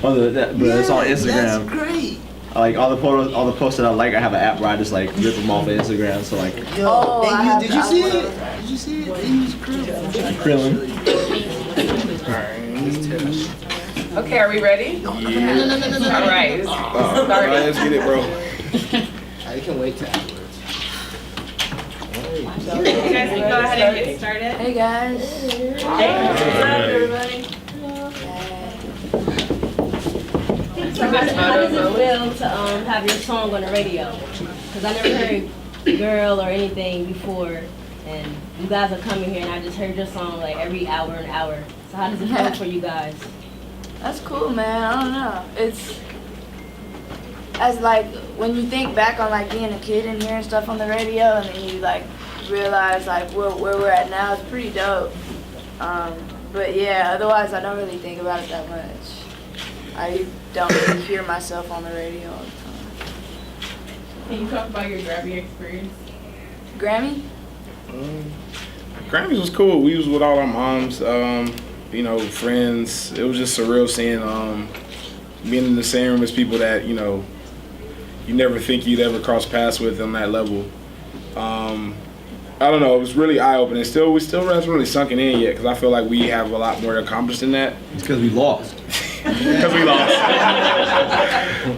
But it's on Instagram. That's great. Like all the posts that I like, I have an app where I just like rip them off of Instagram. So like, Yo, did you see it? Did you see it? They use Krillin. Okay, are we ready? No. All right. Let's get it, bro. I can wait till afterwards. You guys can go ahead and get started. Hey guys. What's up, everybody? So how does it feel to have your song on the radio? Because I never heard Girl or anything before, and you guys are coming here, and I just heard your song like every hour and hour. So how does it feel for you guys? That's cool, man. I don't know. It's as like when you think back on like being a kid and hearing stuff on the radio, and then you like realize like where we're at now. It's pretty dope. But yeah, otherwise I don't really think about it that much. I don't really hear myself on the radio all the time. Can you talk about your Grammy experience? Grammy? Grammys was cool. We was with all our moms, you know, friends. It was just surreal seeing, being in the same room as people that, you know, you never think you'd ever cross paths with on that level. I don't know, it was really eye-opening. We still hasn't really sunken in yet, because I feel like we have a lot more to accomplish than that. It's because we lost. Because we lost.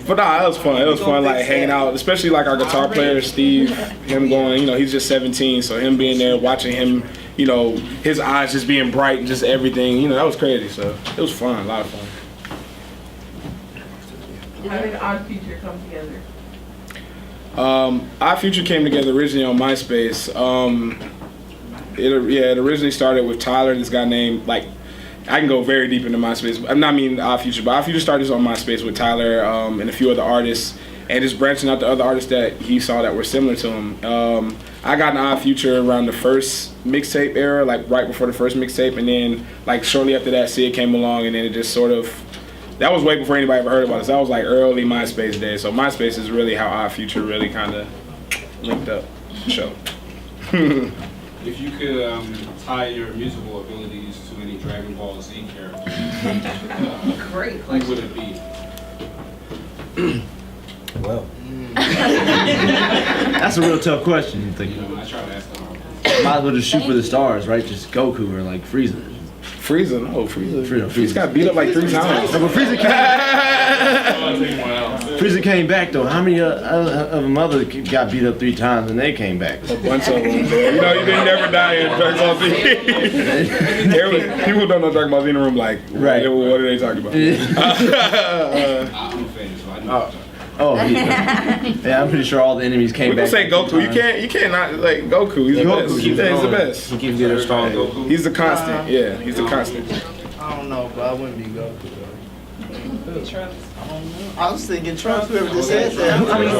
But nah, it was fun. It was fun, like hanging out, especially like our guitar player, Steve, him going, you know, he's just 17, so him being there, watching him, you know, his eyes just being bright and just everything, you know, that was crazy. So it was fun, a lot of fun. How did Odd Future come together? Our Future came together originally on MySpace. It originally started with Tyler, this guy named, like, I can go very deep into MySpace. I'm not meaning Our Future, but Our Future started on MySpace with Tyler and a few other artists, and just branching out to other artists that he saw that were similar to him. I got in Our Future around the first mixtape era, like right before the first mixtape, and then like shortly after that, Sid came along, and then it just sort of, that was way before anybody ever heard about us. That was like early MySpace days. So MySpace is really how Our Future really kind of linked up. Show. If you could tie your musical abilities to any Dragon Ball Z character, Great who would it be? Well, that's a real tough question. You think? You know, I try to ask them all. Might as well just shoot for the stars, right? Just Goku or like Frieza. Frieza, no, Frieza. Frieza. He's got beat up like 3 times. No, but Frieza came back though. How many of them other got beat up 3 times and they came back? A bunch of them. You know, you didn't never die in Dragon Ball Z. People don't know Dragon Ball Z in the room, like, right. What are they talking about? I'm a fan, so I know. Oh yeah, I'm pretty sure all the enemies came back. People say Goku. You can't not like Goku. He's the best. He's the best. He keeps getting stronger. He's the constant. Yeah, he's the constant. I don't know, but I wouldn't be Goku though. I was thinking Trunks, whoever just said that. I mean,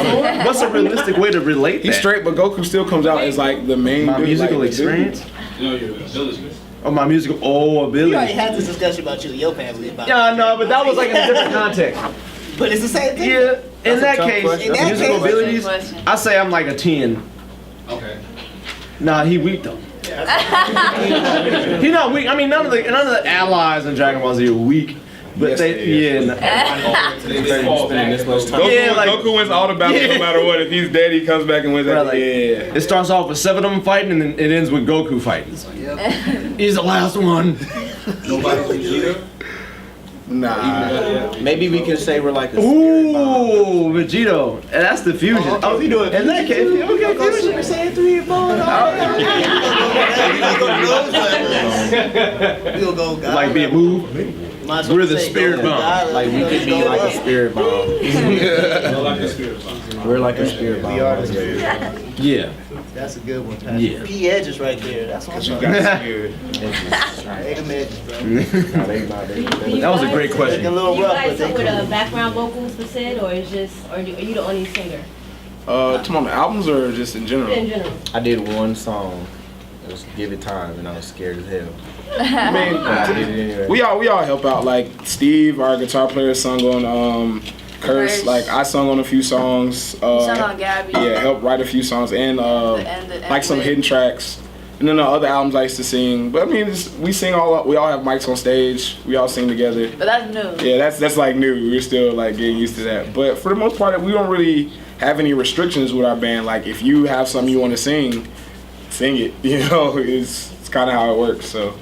what's a realistic way to relate that? He's straight, but Goku still comes out as like the main. My dude, musical like, experience? No, your abilities. Oh, my musical ability. We already had this discussion about you and your family about. Yeah, I know, but that was like in a different context. But it's the same thing. Yeah, in that case, In that musical case- abilities, I say I'm like a 10. Okay. Nah, he weak though. He not weak. I mean, none of the allies in Dragon Ball Z are weak, but Yes, they, they yeah. They fall back. Goku, Yeah, like- Goku wins all the battles no matter what. If he's dead, he comes back and wins. Right, like, yeah. It starts off with 7 of them fighting, and then it ends with Goku fighting. He's the last one. Nobody Vegeta? Nah. Maybe we can say we're like a spirit bomb. Ooh, Vegito. And that's the fusion. Oh, if you do it. In that case, okay, Go fusion. Super Saiyan 3 and 4 and all. We'll go God. Like be a move. Might as well We're the say spirit go bomb. God, Like we you know, could be go like a up. spirit bomb. Well, like a spirit bomb. We're like a spirit bomb. We are the spirit bomb. Yeah. That's a good one, Pastor. Yeah. P edges right there. That's what I'm You talking got about. scared. Egg 'em edges, bro. That was a great Looking question. a little Do you rough, guys but they come with a cool. background vocals for Sid, or is just, or are you the only singer To my albums or just in general? in general? I did one song. It was Give It Time, and I was scared as hell. I mean, But I did it anyway. we all help out. Like Steve, our guitar player, sung on Curse. Curse. Like I sung on a few songs. Sung on Gabby. Yeah, helped write a few songs and The like some end hidden tracks. And then the other albums I used to sing. But I mean, we all have mics on stage. We all sing together. But that's new. Yeah, that's like new. We're still like getting used to that. But for the most part, we don't really have any restrictions with our band. Like if you have something you want to sing it. You know, it's kind of how it works. So,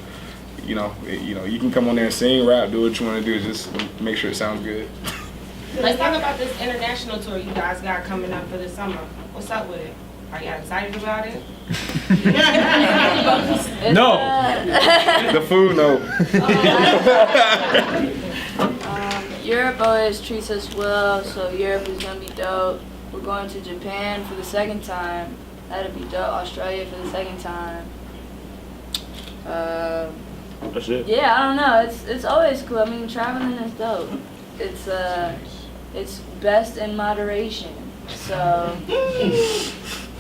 you know, you can come on there and sing, rap, do what you want to do. Just make sure it sounds good. Let's talk about this international tour you guys got coming up for this summer. What's up with it? Are y'all excited about it? No. The food, no. Europe always treats us well, so Europe is gonna be dope. We're going to Japan for the second time. That'll be dope. Australia for the second time. That's it. Yeah, I don't know. It's always cool. I mean, traveling is dope. It's best in moderation. So,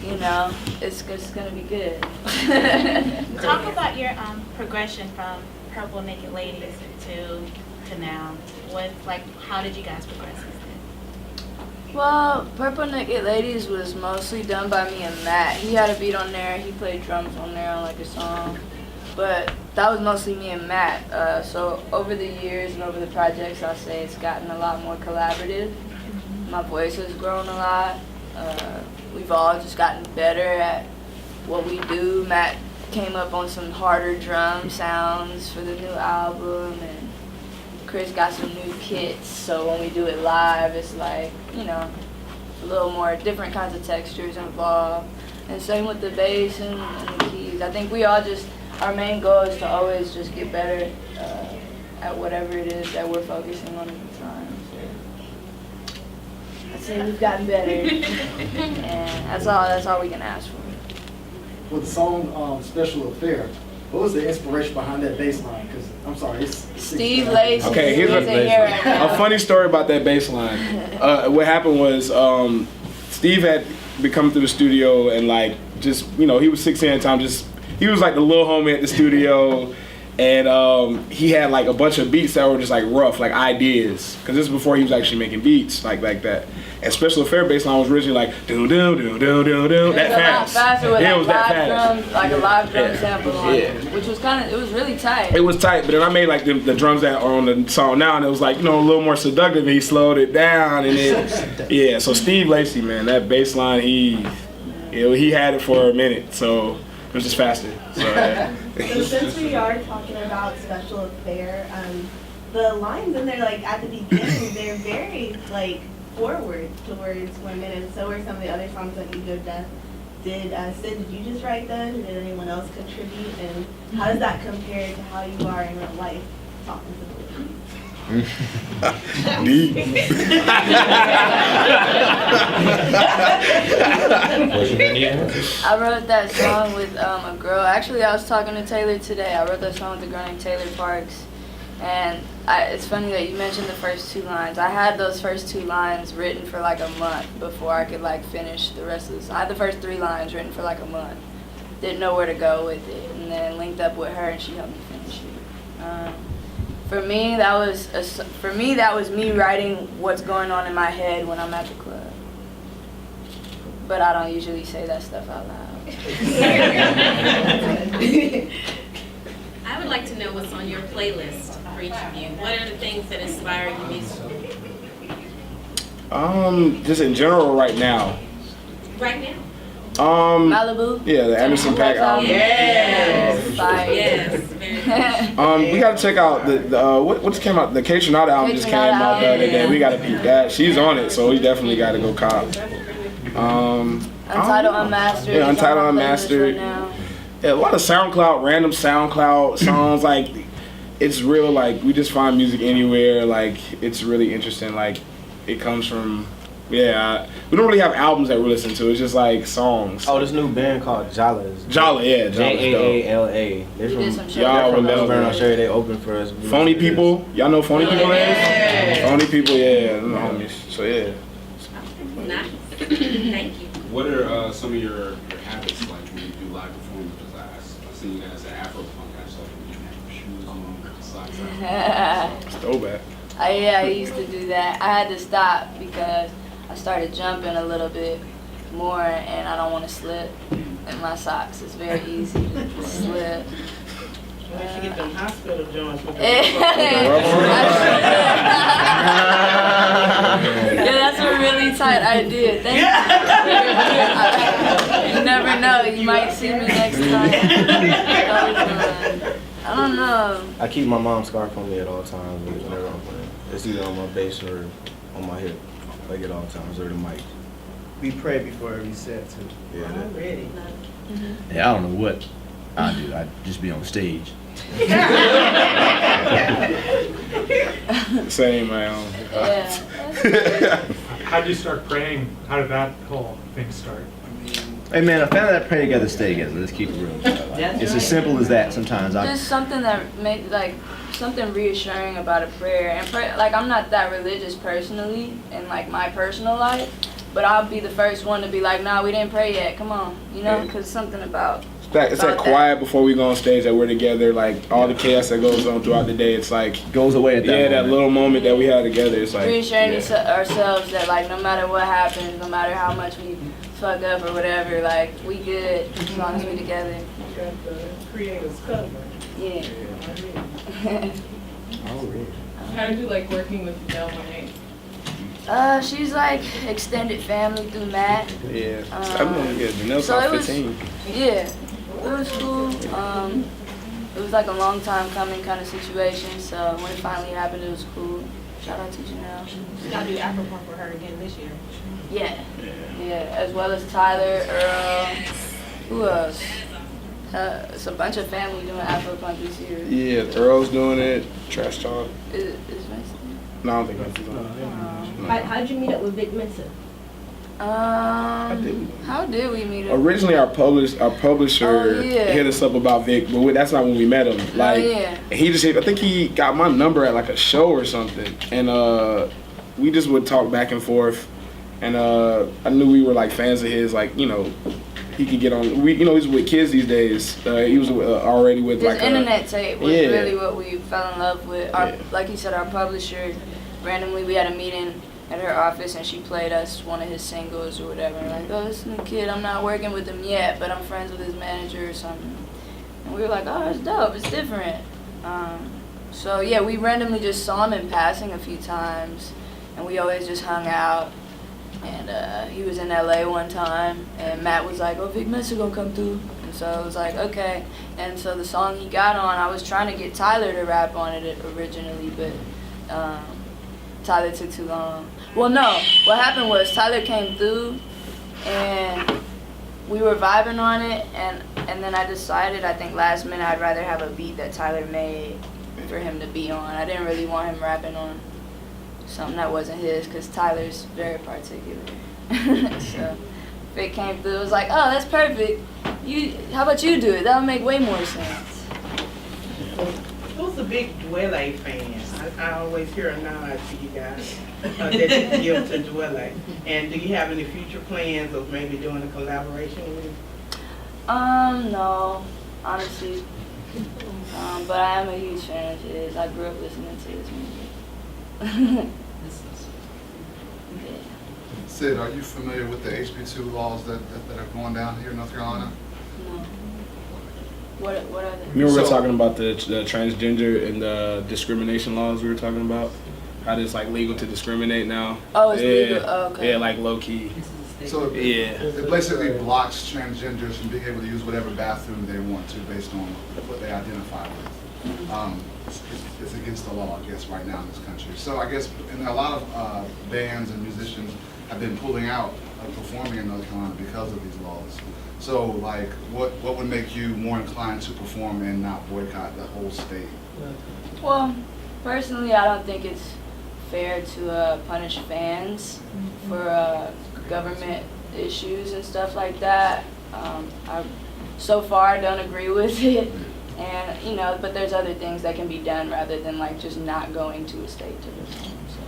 you know, it's gonna be good. Talk about your progression from Purple Naked Ladies to now. How did you guys progress since then? Well, Purple Naked Ladies was mostly done by me and Matt. He had a beat on there. He played drums on there on like a song. But that was mostly me and Matt. So over the years and over the projects, I'll say it's gotten a lot more collaborative. My voice has grown a lot. We've all just gotten better at what we do. Matt came up on some harder drum sounds for the new album, and Chris got some new kits. So when we do it live, it's like, you know, a little more different kinds of textures involved. And same with the bass and the keys. I think we all just, our main goal is to always just get better at whatever it is that we're focusing on at the time. So I'd say we've gotten better, and that's all we can ask for. With the song Special Affair, what was the inspiration behind that bass line? Because I'm sorry, it's Steve Lacy. Okay, here's a funny story about that bass line. What happened was Steve had been coming through the studio and like just, you know, he was 16 at the time, he was like the little homie at the studio, and he had like a bunch of beats that were just like rough, like ideas, because this is before he was actually making beats like that. And Special Affair bass line was originally like do do do do do do that fast. Faster with Yeah, it like was that live fast. drums, like a live drum Yeah. sample on it, which was it was really tight. It was tight, but then I made like the drums that are on the song now, and it was like, you know, a little more seductive, and he slowed it down, and then yeah. So Steve Lacy, man, that bass line, he had it for a minute, so it was just faster. So, yeah. So since we are talking about Special Affair, the lines in there, like at the beginning, they're very like forward towards women, and so are some of the other songs that Ego Death did. Sid, did you just write those, or did anyone else contribute? And how does that compare to how you are in real life talking to the Deep. I wrote that song with a girl. Actually, I was talking to Taylor today. I wrote that song with a girl named Taylor Parks. And it's funny that you mentioned the first two lines. I had those first two lines written for like a month before I could like finish the rest of this. I had the first three lines written for like a month. Didn't know where to go with it, and then linked up with her, and she helped me finish it. For me, that was me writing what's going on in my head when I'm at the club. But I don't usually say that stuff out loud. I would like to know what's on your playlist for each of you. What are the things that inspire you musically? Just in general right now. Right now? Malibu? Yeah, the Anderson .Paak album. Yes. Yes, very we gotta check out what just came out. The Kate Renata album just came out the other day. We gotta peep that. She's on it, so we definitely gotta go cop. Untitled Unmastered. Yeah, Untitled Unmastered. Right, yeah, a lot of SoundCloud, random SoundCloud songs. Like, it's real. Like, we just find music anywhere. Like, it's really interesting. Like, it comes from. Yeah, we don't really have albums that we listen to. It's just like songs. Oh, this new band called Jala. Jala, yeah, J-A-A-L-A. They're from Melbourne, Australia. They open for us. Phony People. Y'all know Phony People is? Phony People, yeah, them the homies. So yeah. nice. Thank you. What are some of your habits like when you do live performances? I see you guys at Afro Punk and stuff. You have shoes on, socks out. Throwback. I used to do that. I had to stop because I started jumping a little bit more, and I don't want to slip. in my socks. It's very easy to slip. You should get them hospital joints with the Yeah, that's a really tight idea. Thank you. You never know. You might see me next time. I don't know. I keep my mom's scarf on me at all times whenever I'm playing. It's either on my bass or on my hip, like at all times, or the mic. We pray before every set too. Yeah, that. I'm ready. Yeah, I don't know what I do. I just be on stage. Same, man. Yeah. How did you start praying? How did that whole thing start? Hey man, I found that pray together, stay together. Let's keep it real. It's as simple as that. Sometimes Just something that made like something reassuring about a prayer and pray. Like I'm not that religious personally in like my personal life, but I'll be the first one to be like, nah, we didn't pray yet. Come on, you know, because something about. It's that quiet before we go on stage that we're together, like all the chaos that goes on throughout the day, it's like goes away at that moment. that little moment that we have together, it's like Reassuring ourselves that like no matter what happens, no matter how much we fuck up or whatever, like we good as long as we together. You got the creator's cover. Yeah. How did you like working with Del Monet? She's like extended family through Matt. Yeah. I'm gonna get Janelle's so it was, 15. Yeah. It was cool. It was like a long time coming kind of situation, so when it finally happened, it was cool. Shout out to Janelle. You gotta do Afro Punk for her again this year. Yeah. Yeah, as well as Tyler, Earl, who else? It's a bunch of family doing Afropunk this year. Yeah, Earl's doing it. Trash Talk. Is Mason? No, I don't think that's doing it. How'd you meet up with Vic Mensa? How did we meet up? Originally, our publisher hit us up about Vic, but that's not when we met him. Like, he just, I think he got my number at like a show or something, and we just would talk back and forth. And I knew we were like fans of his, like, you know, he could get on. He's with kids these days. He was already with his like internet tape was really what we fell in love with. Like you said, our publisher. Randomly, we had a meeting at her office, and she played us one of his singles or whatever. Like, oh, this new kid, I'm not working with him yet, but I'm friends with his manager or something. And we were like, oh, it's dope. It's different. So yeah, we randomly just saw him in passing a few times, and we always just hung out. And he was in LA one time, and Matt was like, oh, Vic Mensa gonna come through. And so I was like, okay. And so the song he got on, I was trying to get Tyler to rap on it originally, but Tyler took too long. Well, no, what happened was Tyler came through, and we were vibing on it, and then I decided, I think last minute, I'd rather have a beat that Tyler made for him to be on. I didn't really want him rapping on something that wasn't his, because Tyler's very particular. So Vic came through, it was like, oh, that's perfect. How about you do it? That'll make way more sense. Who's a big Dwelle fan? I always hear a nod to you guys that you give to Dwelle. And do you have any future plans of maybe doing a collaboration with him? No, honestly. But I am a huge fan of his. I grew up listening to his music. Sid, are you familiar with the HB2 laws that are going down here in North Carolina? No. What are they? Remember we were talking about the transgender and the discrimination laws we were talking about? How it's like legal to discriminate now. Oh, it's legal? Oh, okay. Yeah, like low key. So it basically blocks transgenders from being able to use whatever bathroom they want to based on what they identify with. It's against the law, I guess, right now in this country. So I guess, and a lot of bands and musicians have been pulling out of performing in North Carolina because of these laws. So, like, what would make you more inclined to perform and not boycott the whole state? Well, personally, I don't think it's fair to punish fans for government issues and stuff like that. I so far don't agree with it, and but there's other things that can be done rather than like just not going to a state to perform. So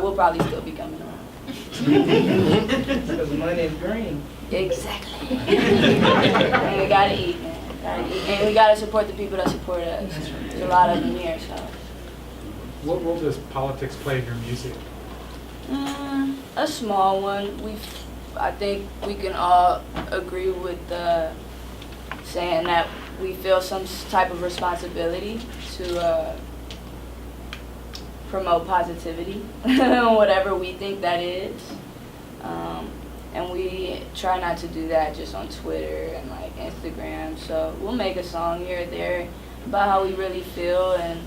we'll probably still be coming around. Because money is green. Exactly. And we gotta eat, man. And we gotta support the people that support us. There's a lot of them here, so. What role does politics play in your music? A small one. I think we can all agree with saying that we feel some type of responsibility to promote positivity, whatever we think that is. And we try not to do that just on Twitter and like Instagram. So we'll make a song here or there about how we really feel, and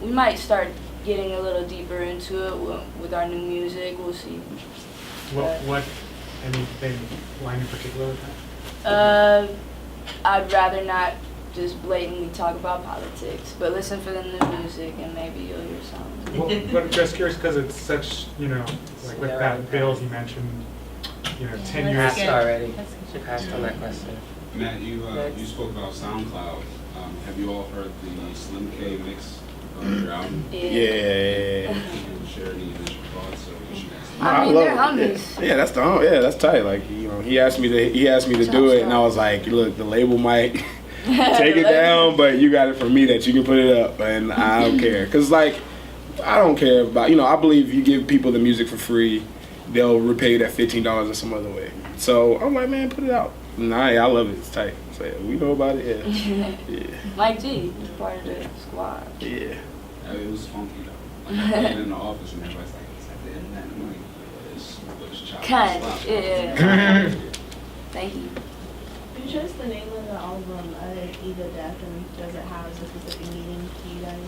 we might start getting a little deeper into it with our new music. We'll see. What anything line in particular with that? I'd rather not just blatantly talk about politics, but listen for the new music and maybe you'll hear something. Well, but I'm just curious because it's such, like with that bill you mentioned, 10 years. Asked already. Asked on that question. Matt, you spoke about SoundCloud. Have you all heard the Slim K mix of your album? Yeah. Can you share any initial thoughts or what you guys think? I mean, love they're it. homies. Yeah, that's tight. Like, he asked me to do it, and I was like, look, the label might take it down, but you got it from me that you can put it up, and I don't care. Cause like, I don't care about, I believe you give people the music for free, they'll repay you that $15 in some other way. So I'm like, man, put it out. Nah, I love it. It's tight. So yeah, we know about it. Yeah. Yeah. Mike G is part of the squad. Yeah. It was funky though. Like, I in the office and everybody's like, is that the internet? I'm like, it's chopped. Kind of, yeah. Thank you. You chose the name of the album, Ego Death, and does it have a specific meaning to you guys?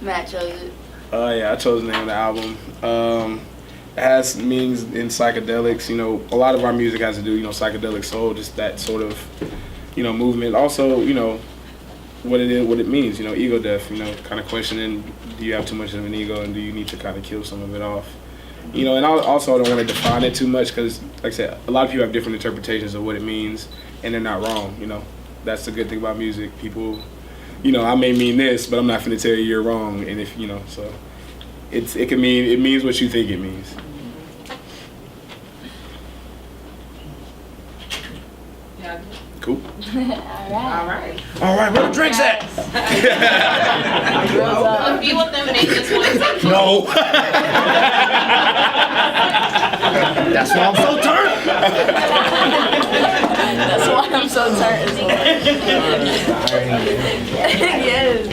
Matt chose it. Yeah, I chose the name of the album. It has meanings in psychedelics. A lot of our music has to do, psychedelic soul, just that sort of, movement. Also, what it means, ego death, kind of questioning, do you have too much of an ego and do you need to kind of kill some of it off? And I also don't want to define it too much because, like I said, a lot of people have different interpretations of what it means and they're not wrong, That's the good thing about music. People, I may mean this, but I'm not going to tell you you're wrong. And if, so it means what you think it means. Yeah. Cool. All right. All right, where the drinks at? A few of them make this one. No. That's why I'm so turned. That's why I'm so turned. Yes.